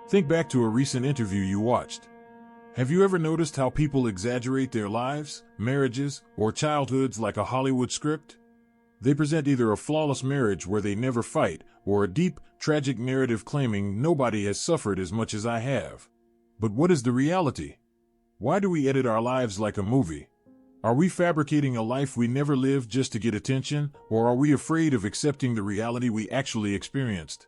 Think back to a recent interview you watched. Have you ever noticed how people exaggerate their lives, marriages, or childhoods like a Hollywood script? They present either a flawless marriage where they never fight, or a deep, tragic narrative claiming nobody has suffered as much as I have. But what is the reality? Why do we edit our lives like a movie? Are we fabricating a life we never lived just to get attention, or are we afraid of accepting the reality we actually experienced?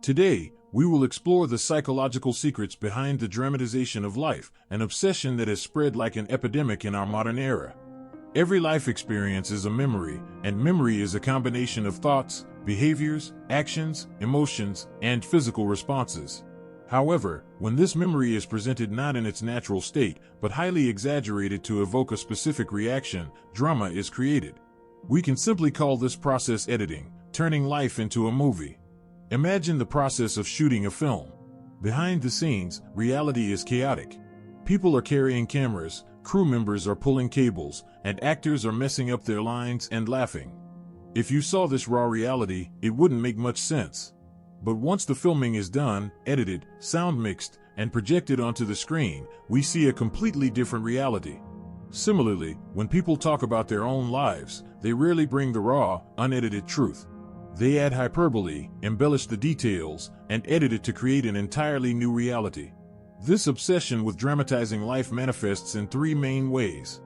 Today, we will explore the psychological secrets behind the dramatization of life, an obsession that has spread like an epidemic in our modern era. Every life experience is a memory, and memory is a combination of thoughts, behaviors, actions, emotions, and physical responses. However, when this memory is presented not in its natural state, but highly exaggerated to evoke a specific reaction, drama is created. We can simply call this process editing, turning life into a movie. Imagine the process of shooting a film. Behind the scenes, reality is chaotic. People are carrying cameras, crew members are pulling cables, and actors are messing up their lines and laughing. If you saw this raw reality, it wouldn't make much sense. But once the filming is done, edited, sound mixed, and projected onto the screen, we see a completely different reality. Similarly, when people talk about their own lives, they rarely bring the raw, unedited truth. They add hyperbole, embellish the details, and edit it to create an entirely new reality. This obsession with dramatizing life manifests in three main ways.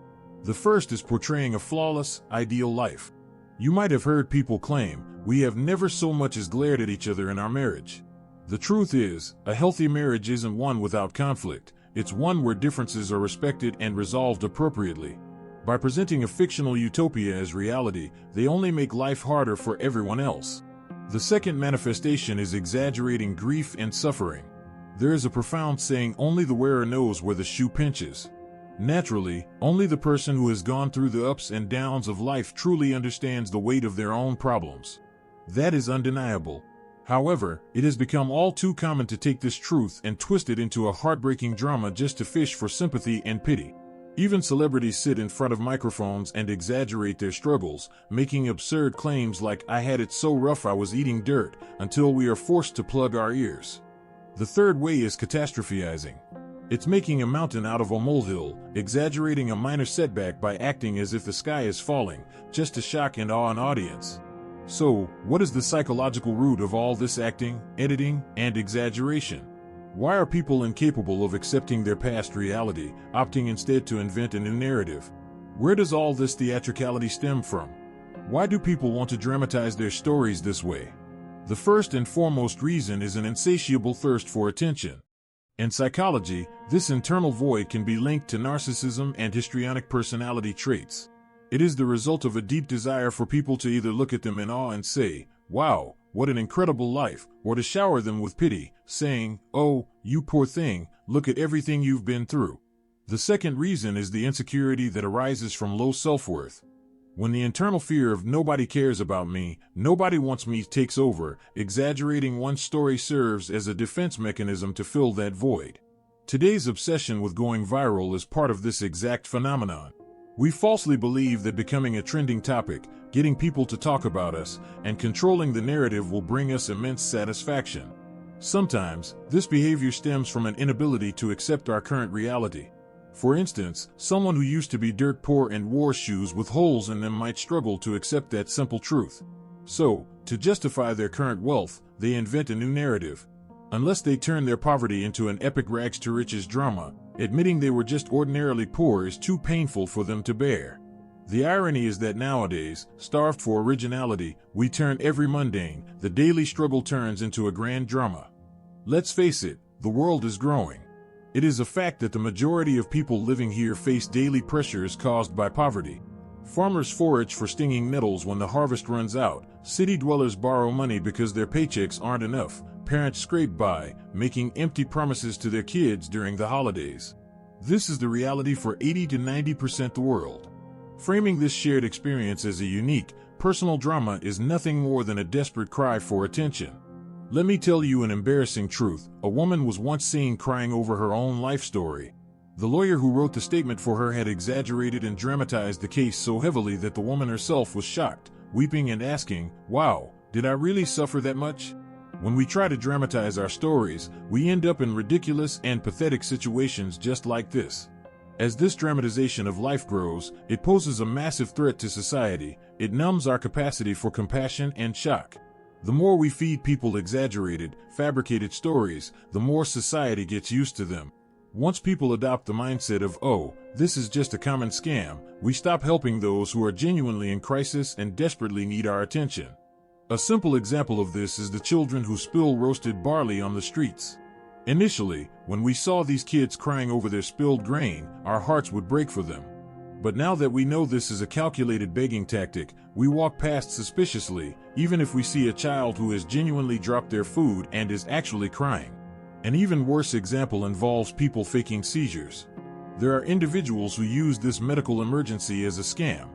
The first is portraying a flawless, ideal life. You might have heard people claim, "We have never so much as glared at each other in our marriage." The truth is, a healthy marriage isn't one without conflict. It's one where differences are respected and resolved appropriately. By presenting a fictional utopia as reality, they only make life harder for everyone else. The second manifestation is exaggerating grief and suffering. There is a profound saying, "Only the wearer knows where the shoe pinches." Naturally, only the person who has gone through the ups and downs of life truly understands the weight of their own problems. That is undeniable. However, it has become all too common to take this truth and twist it into a heartbreaking drama just to fish for sympathy and pity. Even celebrities sit in front of microphones and exaggerate their struggles, making absurd claims like, "I had it so rough I was eating dirt," until we are forced to plug our ears. The third way is catastrophizing. It's making a mountain out of a molehill, exaggerating a minor setback by acting as if the sky is falling, just to shock and awe an audience. So, what is the psychological root of all this acting, editing, and exaggeration? Why are people incapable of accepting their past reality, opting instead to invent a new narrative? Where does all this theatricality stem from? Why do people want to dramatize their stories this way? The first and foremost reason is an insatiable thirst for attention. In psychology, this internal void can be linked to narcissism and histrionic personality traits. It is the result of a deep desire for people to either look at them in awe and say, "Wow, what an incredible life," or to shower them with pity, saying, "Oh, you poor thing, look at everything you've been through." The second reason is the insecurity that arises from low self-worth. When the internal fear of "nobody cares about me, nobody wants me" takes over, exaggerating one's story serves as a defense mechanism to fill that void. Today's obsession with going viral is part of this exact phenomenon. We falsely believe that becoming a trending topic, getting people to talk about us, and controlling the narrative will bring us immense satisfaction. Sometimes, this behavior stems from an inability to accept our current reality. For instance, someone who used to be dirt poor and wore shoes with holes in them might struggle to accept that simple truth. So, to justify their current wealth, they invent a new narrative. Unless they turn their poverty into an epic rags-to-riches drama, admitting they were just ordinarily poor is too painful for them to bear. The irony is that nowadays, starved for originality, we turn every mundane, the daily struggle turns into a grand drama. Let's face it, the world is growing. It is a fact that the majority of people living here face daily pressures caused by poverty. Farmers forage for stinging nettles when the harvest runs out, city dwellers borrow money because their paychecks aren't enough, parents scrape by, making empty promises to their kids during the holidays. This is the reality for 80 to 90% the world. Framing this shared experience as a unique, personal drama is nothing more than a desperate cry for attention. Let me tell you an embarrassing truth. A woman was once seen crying over her own life story. The lawyer who wrote the statement for her had exaggerated and dramatized the case so heavily that the woman herself was shocked, weeping and asking, "Wow, did I really suffer that much?" When we try to dramatize our stories, we end up in ridiculous and pathetic situations just like this. As this dramatization of life grows, it poses a massive threat to society. It numbs our capacity for compassion and shock. The more we feed people exaggerated, fabricated stories, the more society gets used to them. Once people adopt the mindset of, "Oh, this is just a common scam," we stop helping those who are genuinely in crisis and desperately need our attention. A simple example of this is the children who spill roasted barley on the streets. Initially, when we saw these kids crying over their spilled grain, our hearts would break for them. But now that we know this is a calculated begging tactic, we walk past suspiciously, even if we see a child who has genuinely dropped their food and is actually crying. An even worse example involves people faking seizures. There are individuals who use this medical emergency as a scam.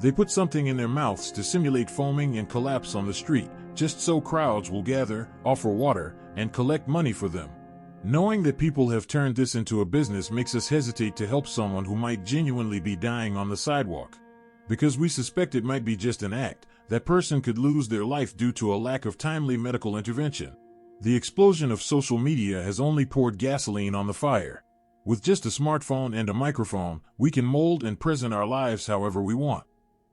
They put something in their mouths to simulate foaming and collapse on the street, just so crowds will gather, offer water, and collect money for them. Knowing that people have turned this into a business makes us hesitate to help someone who might genuinely be dying on the sidewalk. Because we suspect it might be just an act, that person could lose their life due to a lack of timely medical intervention. The explosion of social media has only poured gasoline on the fire. With just a smartphone and a microphone, we can mold and present our lives however we want.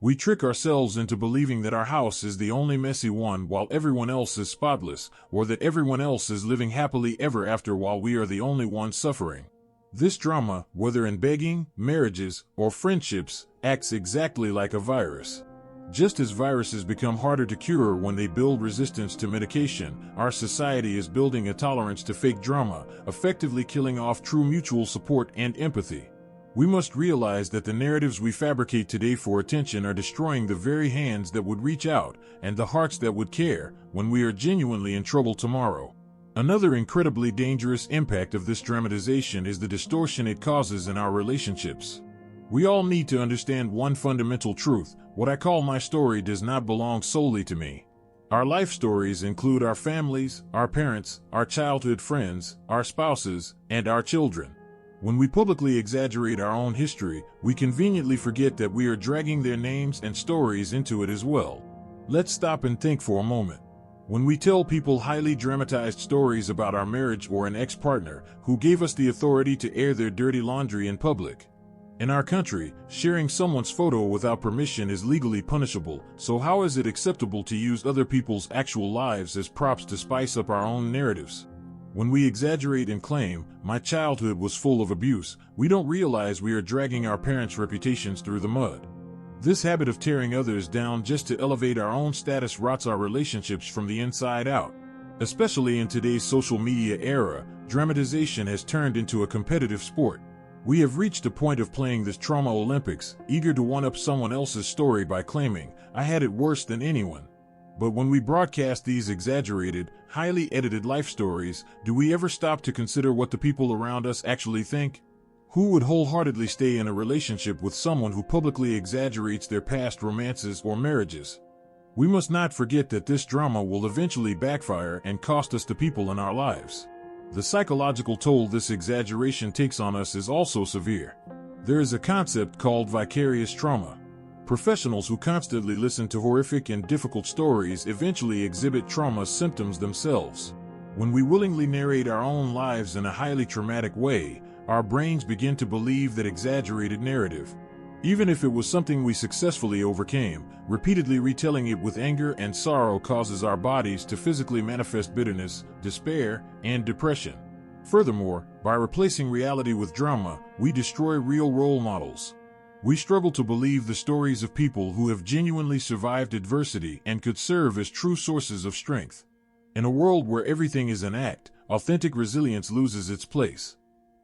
We trick ourselves into believing that our house is the only messy one while everyone else is spotless, or that everyone else is living happily ever after while we are the only ones suffering. This drama, whether in begging, marriages, or friendships, acts exactly like a virus. Just as viruses become harder to cure when they build resistance to medication, our society is building a tolerance to fake drama, effectively killing off true mutual support and empathy. We must realize that the narratives we fabricate today for attention are destroying the very hands that would reach out and the hearts that would care when we are genuinely in trouble tomorrow. Another incredibly dangerous impact of this dramatization is the distortion it causes in our relationships. We all need to understand one fundamental truth: what I call my story does not belong solely to me. Our life stories include our families, our parents, our childhood friends, our spouses, and our children. When we publicly exaggerate our own history, we conveniently forget that we are dragging their names and stories into it as well. Let's stop and think for a moment. When we tell people highly dramatized stories about our marriage or an ex-partner who gave us the authority to air their dirty laundry in public. In our country, sharing someone's photo without permission is legally punishable, so how is it acceptable to use other people's actual lives as props to spice up our own narratives? When we exaggerate and claim, "My childhood was full of abuse," we don't realize we are dragging our parents' reputations through the mud. This habit of tearing others down just to elevate our own status rots our relationships from the inside out. Especially in today's social media era, dramatization has turned into a competitive sport. We have reached a point of playing this trauma Olympics, eager to one-up someone else's story by claiming, "I had it worse than anyone." But when we broadcast these exaggerated, highly edited life stories, do we ever stop to consider what the people around us actually think? Who would wholeheartedly stay in a relationship with someone who publicly exaggerates their past romances or marriages? We must not forget that this drama will eventually backfire and cost us the people in our lives. The psychological toll this exaggeration takes on us is also severe. There is a concept called vicarious trauma. Professionals who constantly listen to horrific and difficult stories eventually exhibit trauma symptoms themselves. When we willingly narrate our own lives in a highly traumatic way, our brains begin to believe that exaggerated narrative. Even if it was something we successfully overcame, repeatedly retelling it with anger and sorrow causes our bodies to physically manifest bitterness, despair, and depression. Furthermore, by replacing reality with drama, we destroy real role models. We struggle to believe the stories of people who have genuinely survived adversity and could serve as true sources of strength. In a world where everything is an act, authentic resilience loses its place.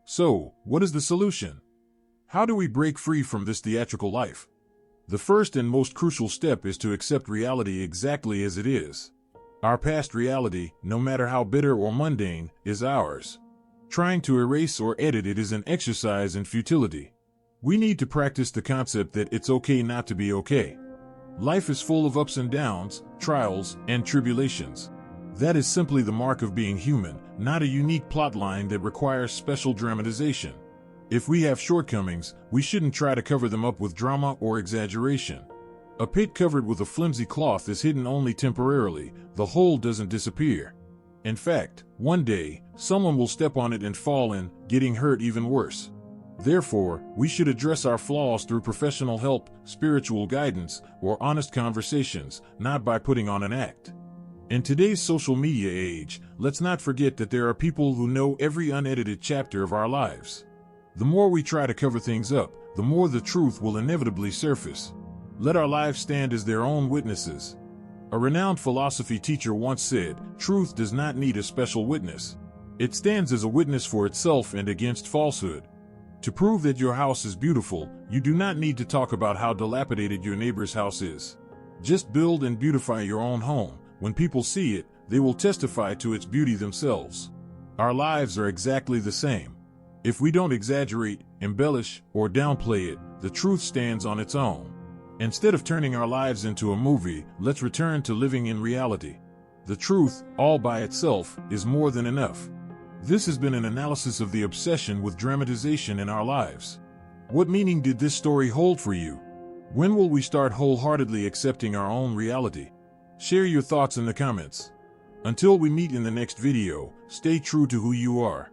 So, what is the solution? How do we break free from this theatrical life? The first and most crucial step is to accept reality exactly as it is. Our past reality, no matter how bitter or mundane, is ours. Trying to erase or edit it is an exercise in futility. We need to practice the concept that it's okay not to be okay. Life is full of ups and downs, trials, and tribulations. That is simply the mark of being human, not a unique plotline that requires special dramatization. If we have shortcomings, we shouldn't try to cover them up with drama or exaggeration. A pit covered with a flimsy cloth is hidden only temporarily, the hole doesn't disappear. In fact, one day, someone will step on it and fall in, getting hurt even worse. Therefore, we should address our flaws through professional help, spiritual guidance, or honest conversations, not by putting on an act. In today's social media age, let's not forget that there are people who know every unedited chapter of our lives. The more we try to cover things up, the more the truth will inevitably surface. Let our lives stand as their own witnesses. A renowned philosophy teacher once said, "Truth does not need a special witness. It stands as a witness for itself and against falsehood." To prove that your house is beautiful, you do not need to talk about how dilapidated your neighbor's house is. Just build and beautify your own home. When people see it, they will testify to its beauty themselves. Our lives are exactly the same. If we don't exaggerate, embellish, or downplay it, the truth stands on its own. Instead of turning our lives into a movie, let's return to living in reality. The truth, all by itself, is more than enough. This has been an analysis of the obsession with dramatization in our lives. What meaning did this story hold for you? When will we start wholeheartedly accepting our own reality? Share your thoughts in the comments. Until we meet in the next video, stay true to who you are.